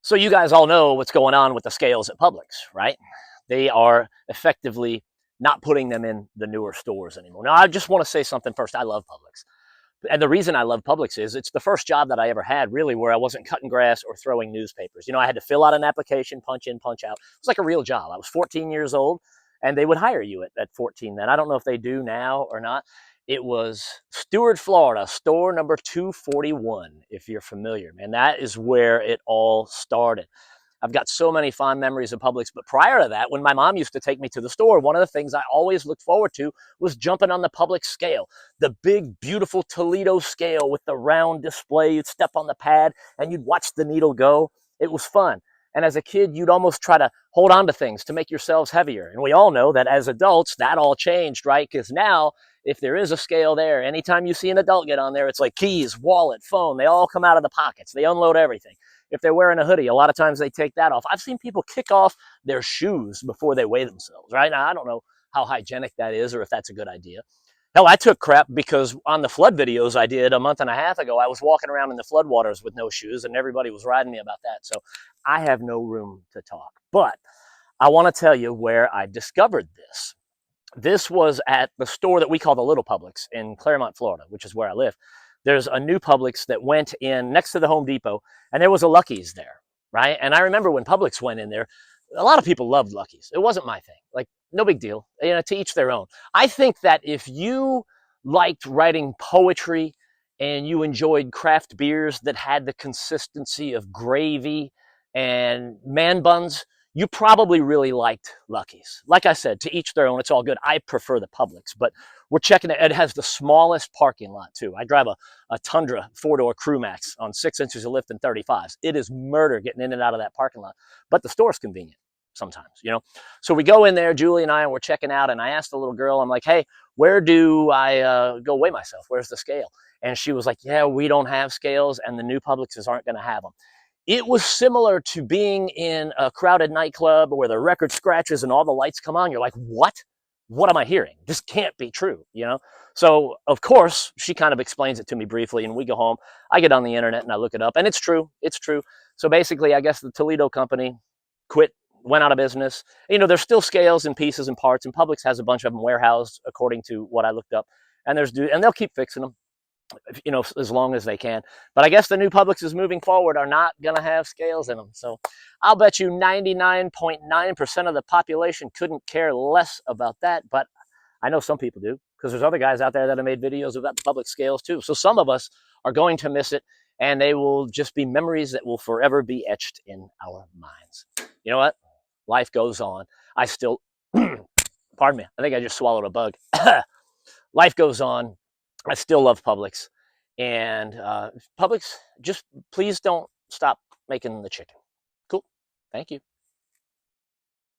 So you guys all know what's going on with the scales at Publix, right? They are effectively not putting them in the newer stores anymore. Now, I just want to say something first. I love Publix. And the reason I love Publix is it's the first job that I ever had, really, where I wasn't cutting grass or throwing newspapers. You know, I had to fill out an application, punch in, punch out. It was like a real job. I was 14 years old, and they would hire you at 14 then. I don't know if they do now or not. It was Stewart, Florida, store number 241, if you're familiar, man. That is where it all started. I've got so many fond memories of Publix, but prior to that, when my mom used to take me to the store, one of the things I always looked forward to was jumping on the Publix scale, the big, beautiful Toledo scale with the round display. You'd step on the pad and you'd watch the needle go. It was fun. And as a kid, you'd almost try to hold on to things to make yourselves heavier. And we all know that as adults, that all changed, right? Because now, if there is a scale there, anytime you see an adult get on there, it's like keys, wallet, phone, they all come out of the pockets. They unload everything. If they're wearing a hoodie, a lot of times they take that off. I've seen people kick off their shoes before they weigh themselves, right? Now, I don't know how hygienic that is or if that's a good idea. Hell, I took crap because on the flood videos I did a month and a half ago, I was walking around in the flood waters with no shoes and everybody was riding me about that. So I have no room to talk. But I want to tell you where I discovered this. This was at the store that we call the Little Publix in Claremont, Florida, which is where I live. There's a new Publix that went in next to the Home Depot, and there was a Lucky's there, right? And I remember when Publix went in there, a lot of people loved Lucky's. It wasn't my thing. Like, no big deal. You know, to each their own. I think that if you liked writing poetry and you enjoyed craft beers that had the consistency of gravy and man buns, you probably really liked Lucky's. Like I said, to each their own. It's all good. I prefer the Publix, but we're checking it. It has the smallest parking lot, too. I drive a Tundra four-door Crew Max on 6 inches of lift and 35s. It is murder getting in and out of that parking lot, but the store's convenient sometimes, you know? So we go in there, Julie and I, and we're checking out, and I asked the little girl, I'm like, hey, where do I go weigh myself? Where's the scale? And she was like, yeah, we don't have scales, and the new Publixes aren't going to have them. It was similar to being in a crowded nightclub where the record scratches and all the lights come on. You're like, what? What am I hearing? This can't be true, you know? So, of course, she kind of explains it to me briefly, and we go home. I get on the internet and I look it up, and it's true. It's true. So basically, I guess the Toledo company quit, went out of business. You know, there's still scales and pieces and parts, and Publix has a bunch of them warehoused, according to what I looked up. And they'll keep fixing them, you know, as long as they can. But I guess the new Publixes moving forward are not going to have scales in them. So I'll bet you 99.9% of the population couldn't care less about that. But I know some people do, because there's other guys out there that have made videos about the Publix scales too. So some of us are going to miss it, and they will just be memories that will forever be etched in our minds. You know what? Life goes on. I still, pardon me, I think I just swallowed a bug. Life goes on. I still love Publix. And Publix, just please don't stop making the chicken. Cool. Thank you.